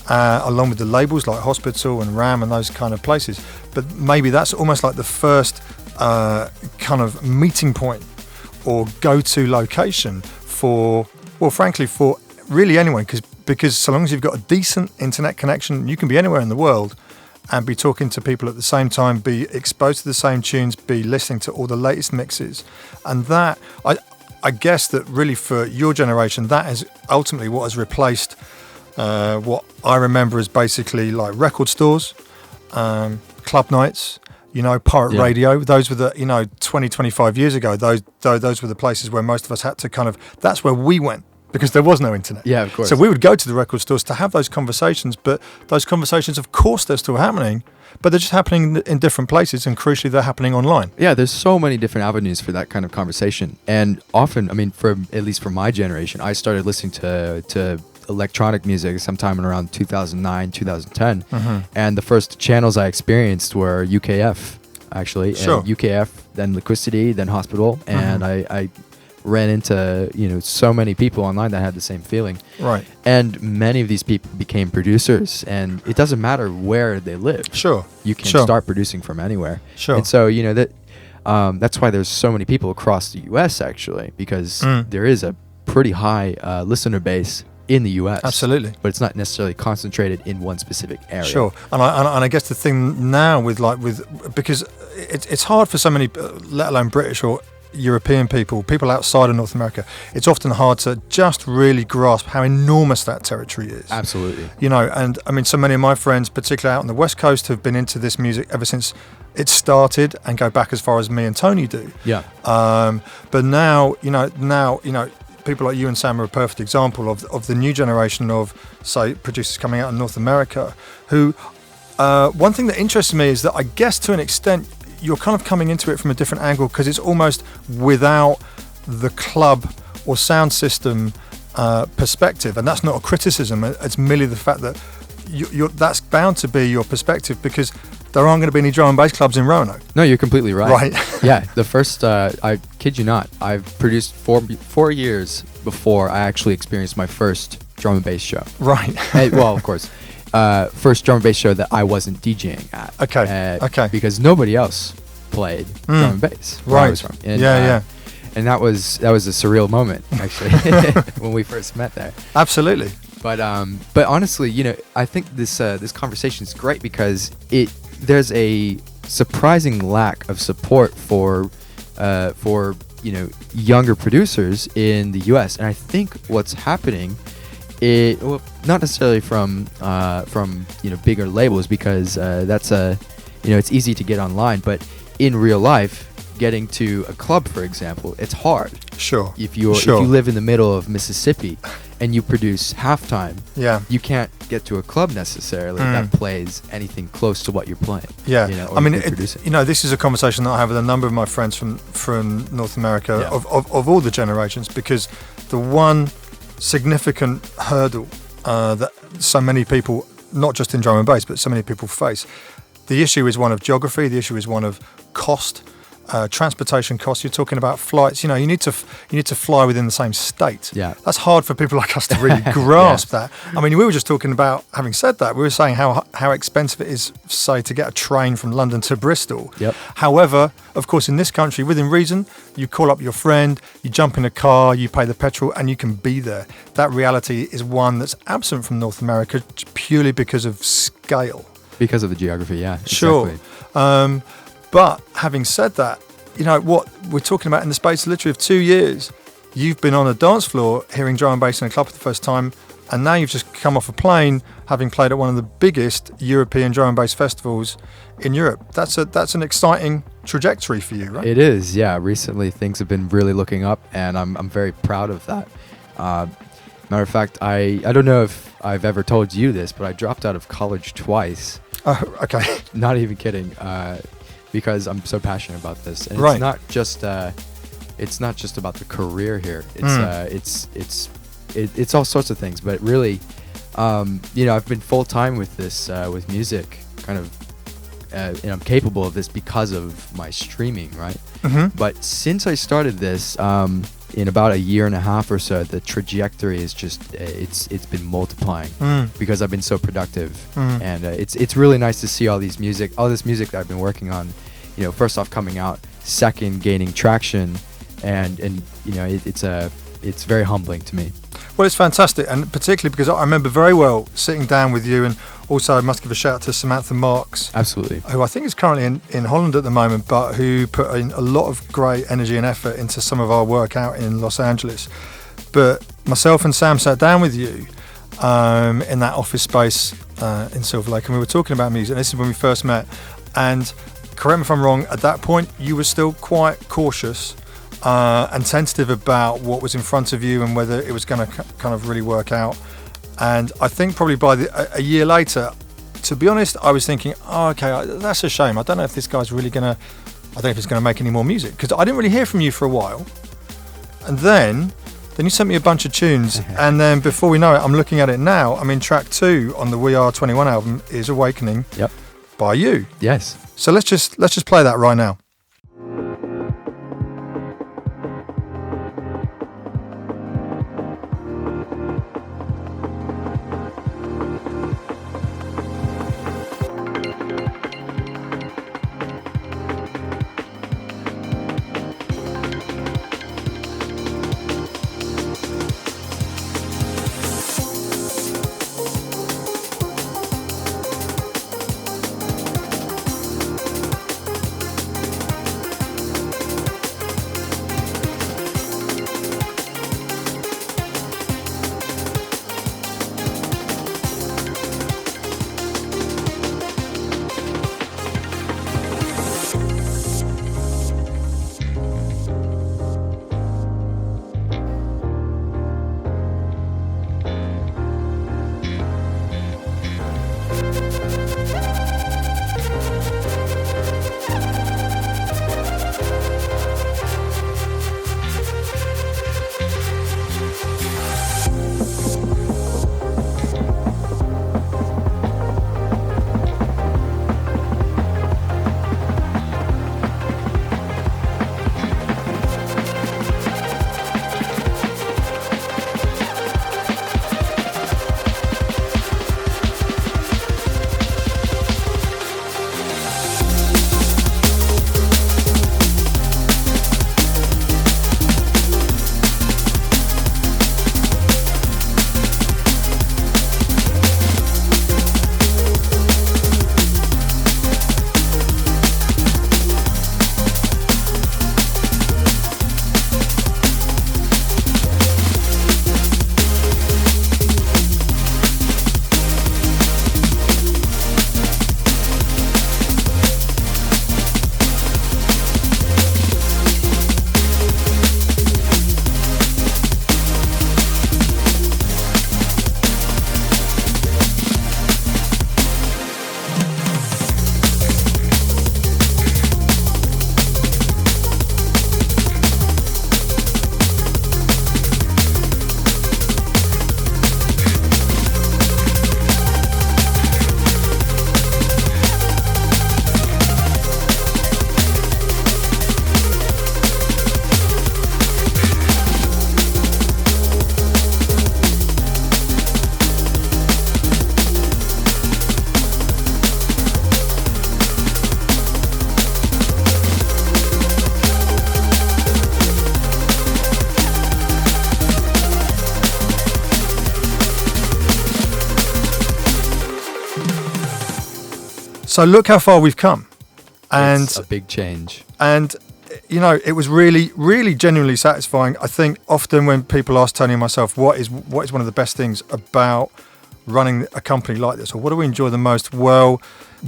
E: along with the labels like Hospital and Ram and those kind of places. But maybe that's almost like the first kind of meeting point or go-to location for really anyone, because so long as you've got a decent internet connection, you can be anywhere in the world and be talking to people at the same time, be exposed to the same tunes, be listening to all the latest mixes. And that, I guess that really for your generation, that is ultimately what has replaced what I remember as basically like record stores, club nights, pirate radio. Those were the, 20, 25 years ago, those were the places where most of us had to that's where we went, because there was no internet.
F: Yeah, of course.
E: So we would go to the record stores to have those conversations, but those conversations, of course, they're still happening, but they're just happening in different places, and crucially, they're happening online.
F: Yeah, there's so many different avenues for that kind of conversation. And often, at least for my generation, I started listening to electronic music sometime in around 2009, 2010. And the first channels I experienced were UKF, actually.
E: Sure.
F: And UKF, then Elektricity, then Hospital. And I ran into, so many people online that had the same feeling.
E: Right.
F: And many of these people became producers, and it doesn't matter where they live.
E: Sure.
F: You can
E: Sure.
F: start producing from anywhere.
E: Sure.
F: And so, that's why there's so many people across the US, actually, because there is a pretty high listener base in the US.
E: Absolutely.
F: But it's not necessarily concentrated in one specific area.
E: Sure, and I guess the thing now because it's hard for so many, let alone British or European people outside of North America, it's often hard to just really grasp how enormous that territory is.
F: Absolutely.
E: And I mean, so many of my friends, particularly out on the West Coast, have been into this music ever since it started, and go back as far as me and Tony do.
F: Yeah.
E: But now, people like you and Sam are a perfect example of the new generation of, say, producers coming out in North America, who, one thing that interests me is that I guess to an extent, you're kind of coming into it from a different angle, because it's almost without the club or sound system perspective, and that's not a criticism. It's merely the fact that that's bound to be your perspective, because there aren't going to be any drum and bass clubs in Roanoke.
F: No, you're completely right.
E: Right.
F: Yeah, the first, I kid you not, I've produced 4 years before I actually experienced my first drum and bass show.
E: Right.
F: Well, of course. First drum and bass show that I wasn't DJing at.
E: Okay.
F: Because nobody else played drum and bass where I was from. And,
E: Yeah.
F: And that was a surreal moment, actually, when we first met there.
E: Absolutely.
F: But honestly, I think this conversation is great because there's a surprising lack of support for younger producers in the U.S. And I think what's happening, not necessarily from bigger labels, because that's it's easy to get online, but in real life, getting to a club, for example, it's hard.
E: Sure.
F: If you live in the middle of Mississippi and you produce halftime, you can't get to a club necessarily that plays anything close to what you're playing.
E: Yeah. I mean, this is a conversation that I have with a number of my friends from North America, of all the generations, because the one significant hurdle that so many people, not just in drum and bass, but so many people face, the issue is one of geography, the issue is one of cost, transportation costs. You're talking about flights. You need to fly within the same state.
F: Yeah,
E: that's hard for people like us to really grasp that. I mean, we were just talking about, having said that, we were saying how expensive it is, say, to get a train from London to Bristol.
F: Yep.
E: However, of course, in this country, within reason, you call up your friend, you jump in a car, you pay the petrol, and you can be there. That reality is one that's absent from North America purely because of scale.
F: Because of the geography, yeah.
E: Sure.
F: Exactly.
E: But having said that, what we're talking about in the space literally of 2 years, you've been on a dance floor hearing drum and bass in a club for the first time, and now you've just come off a plane having played at one of the biggest European drum and bass festivals in Europe. That's an exciting trajectory for you, right?
F: It is, yeah. Recently things have been really looking up, and I'm very proud of that. Matter of fact, I don't know if I've ever told you this, but I dropped out of college twice.
E: Oh, okay.
F: Not even kidding. Because I'm so passionate about this, and
E: right.
F: it's not just about the career here. It's all sorts of things, but really, I've been full time with this with music, kind of, and I'm capable of this because of my streaming, right?
E: Mm-hmm.
F: But since I started this, in about a year and a half or so, the trajectory is just it's been multiplying because I've been so productive, and it's really nice to see all this music that I've been working on, first off coming out, second gaining traction, and it's very humbling to me.
E: Well, it's fantastic, and particularly because I remember very well sitting down with you, and also I must give a shout out to Samantha Marks.
F: Absolutely.
E: Who I think is currently in Holland at the moment, but who put in a lot of great energy and effort into some of our work out in Los Angeles. But myself and Sam sat down with you in that office space in Silver Lake, and we were talking about music. This is when we first met, and correct me if I'm wrong, at that point you were still quite cautious and tentative about what was in front of you and whether it was going to kind of really work out. And I think probably by a year later, to be honest, I was thinking, that's a shame. I don't know if this guy's really going to, I don't know if he's going to make any more music, because I didn't really hear from you for a while. And then Then you sent me a bunch of tunes, and then before we know it, I'm looking at it now. I mean, track 2 on the We Are 21 album is Awakening by you.
F: Yes.
E: So let's just play that right now. So look how far we've come. And
F: it's a big change.
E: And, you know, it was really, really genuinely satisfying. I think often when people ask Tony and myself, what is one of the best things about running a company like this, or what do we enjoy the most? Well,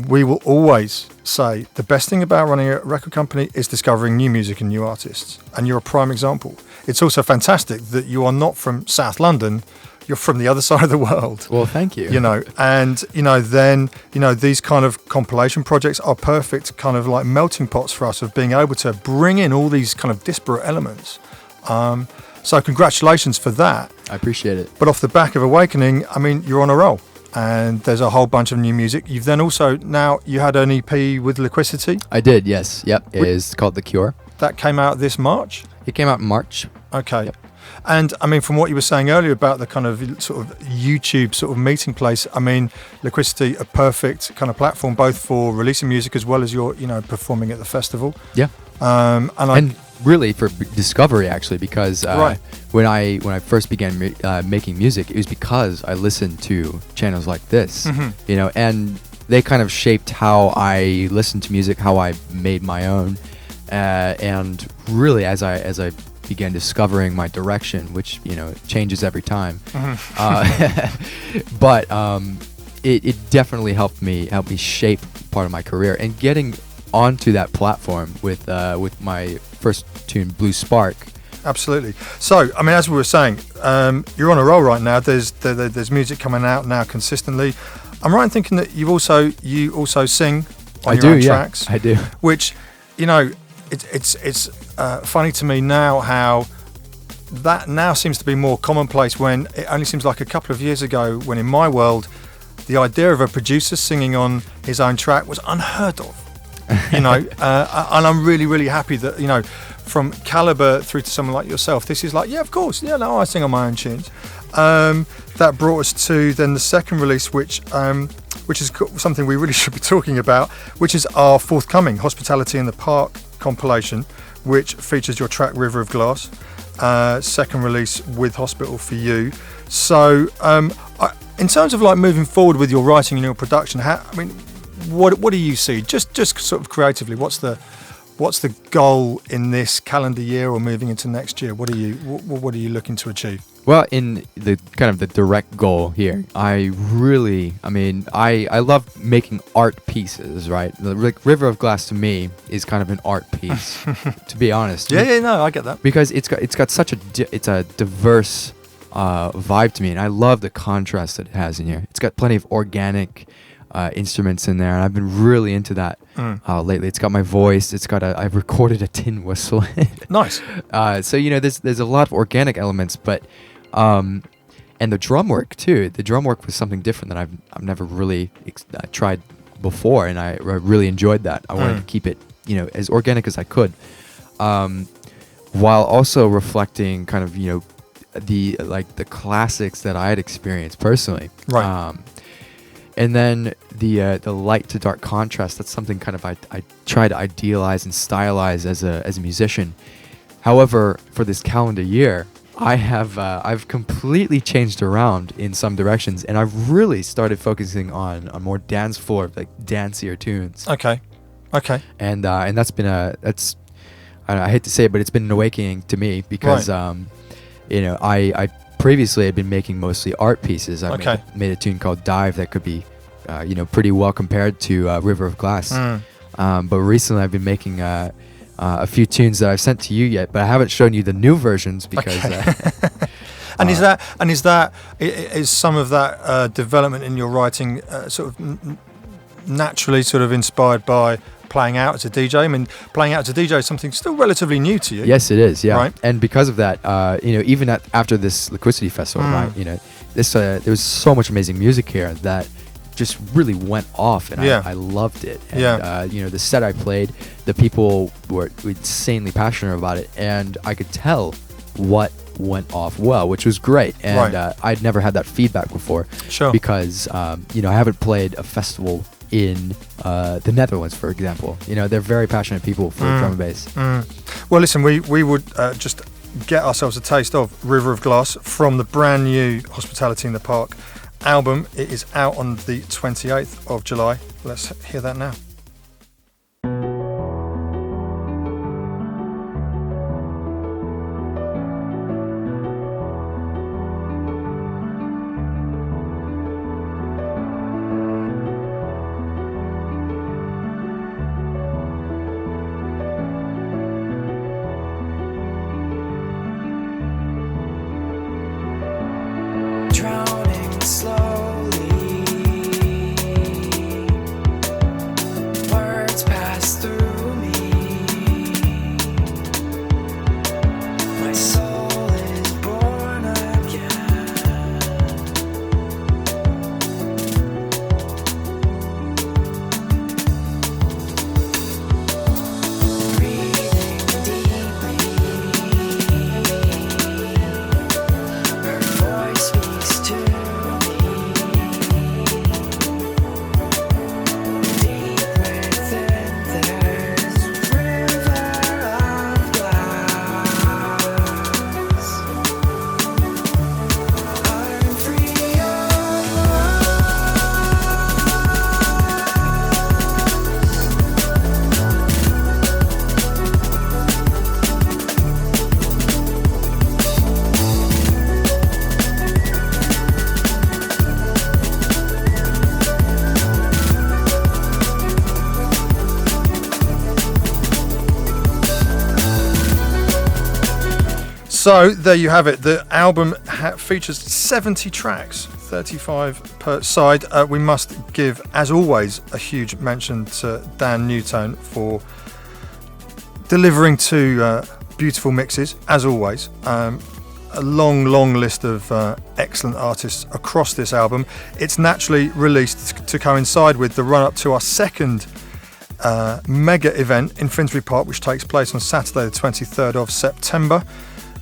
E: we will always say the best thing about running a record company is discovering new music and new artists. And you're a prime example. It's also fantastic that you are not from South London. You're from the other side of the world.
F: Well, thank you.
E: You know, and, you know, then, you know, these kind of compilation projects are perfect kind of like melting pots for us of being able to bring in all these kind of disparate elements. So congratulations for that.
F: I appreciate it.
E: But off the back of Awakening, I mean, you're on a roll. And there's a whole bunch of new music. You've then also, now you had an EP with Elektricity.
F: I did, yes. Yep. It is called The Cure.
E: That came out this March?
F: It came out in March.
E: Okay.
F: Yep.
E: And I mean, from what you were saying earlier about the kind of sort of YouTube sort of meeting place, I mean, Elektricity, a perfect kind of platform, both for releasing music as well as your, you know, performing at the festival.
F: Yeah. And really for discovery, actually, because
E: right.
F: when I first began making music, it was because I listened to channels like this, you know, and they kind of shaped how I listened to music, how I made my own, and really as I began discovering my direction, which, you know, changes every time. But it definitely helped me shape part of my career, and getting onto that platform with my first tune, Blue Spark.
E: Absolutely. So, I mean, as we were saying, you're on a roll right now. There's music coming out now consistently. I'm right in thinking that you also sing on your own tracks.
F: I do.
E: Which, you know, it's funny to me now how that now seems to be more commonplace, when it only seems like a couple of years ago when in my world the idea of a producer singing on his own track was unheard of. And I'm really, really happy that, from Calibre through to someone like yourself, this is like, yeah, of course, yeah, no, I sing on my own tunes. That brought us to then the second release, which is something we really should be talking about, which is our forthcoming Hospitality in the Park compilation, which features your track River of Glass, second release with Hospital for You. So in terms of like moving forward with your writing and your production, what do you see? Just sort of creatively, what's the goal in this calendar year or moving into next year? What are you looking to achieve?
F: Well, in the kind of the direct goal here, I love making art pieces, right? The River of Glass to me is kind of an art piece, to be honest.
E: Yeah, no, I get that.
F: Because it's got such a diverse vibe to me, and I love the contrast that it has in here. It's got plenty of organic instruments in there, and I've been really into that lately. It's got my voice. I've recorded a tin whistle.
E: Nice.
F: So there's a lot of organic elements, but and the drum work too. The drum work was something different that I've never really tried before, and I really enjoyed that. I wanted to keep it as organic as I could, while also reflecting kind of the classics that I had experienced personally.
E: Right.
F: And then the light to dark contrast, that's something kind of I try to idealize and stylize as a musician. However, for this calendar year, I've completely changed around in some directions, and I've really started focusing on more dance floor, like dancier tunes.
E: Okay.
F: And that's been I hate to say it, but it's been an awakening to me, because I previously had been making mostly art pieces. I made a tune called Dive that could be, pretty well compared to River of Glass. But recently I've been making a few tunes that I've sent to you yet, but I haven't shown you the new versions because.
E: And is some of that development in your writing sort of naturally sort of inspired by playing out as a DJ? I mean, playing out as a DJ is something still relatively new to you.
F: Yes, it is. Yeah,
E: right?
F: And because of that, even after this Elektricity festival, right? There was so much amazing music here that just really went off, and I loved it. And, the set I played, the people were insanely passionate about it, and I could tell what went off well, which was great. And I'd never had that feedback before.
E: Sure.
F: Because I haven't played a festival in the Netherlands, for example. They're very passionate people for drum and bass.
E: Well, listen, we would just get ourselves a taste of River of Glass from the brand new Hospitality in the Park album. It is out on the 28th of July. Let's hear that now.
B: Drowning slowly, words pass through me. My soul is born again. Breathing deeply, her voice speaks to me. Deep within this river of glass, I'm free of
E: So there you have it. The album features 70 tracks, 35 per side. We must give, as always, a huge mention to Dan Newtone for delivering two beautiful mixes, as always. a long list of excellent artists across this album. It's naturally released to coincide with the run-up to our second mega event in Finsbury Park, which takes place on Saturday the 23rd of September.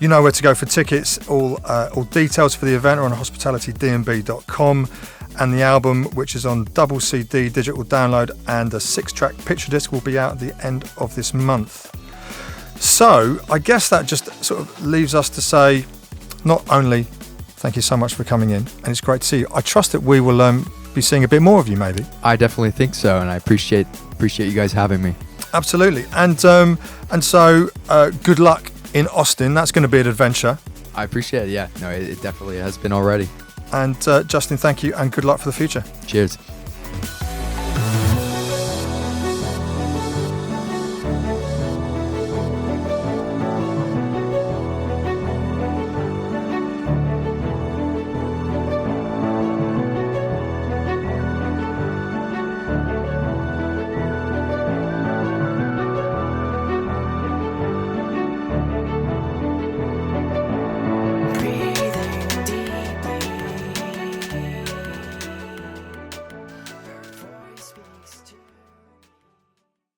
E: You know where to go for tickets. All details for the event are on hospitalitydnb.com, and the album, which is on double CD digital download and a 6-track picture disc, will be out at the end of this month. So I guess that just sort of leaves us to say, not only thank you so much for coming in, and it's great to see you. I trust that we will be seeing a bit more of you, maybe.
F: I definitely think so, and I appreciate you guys having me.
E: Absolutely. And so good luck in Austin. That's going to be an adventure.
F: I appreciate it. Yeah, no, it definitely has been already.
E: And Justin, thank you, and good luck for the future.
F: Cheers.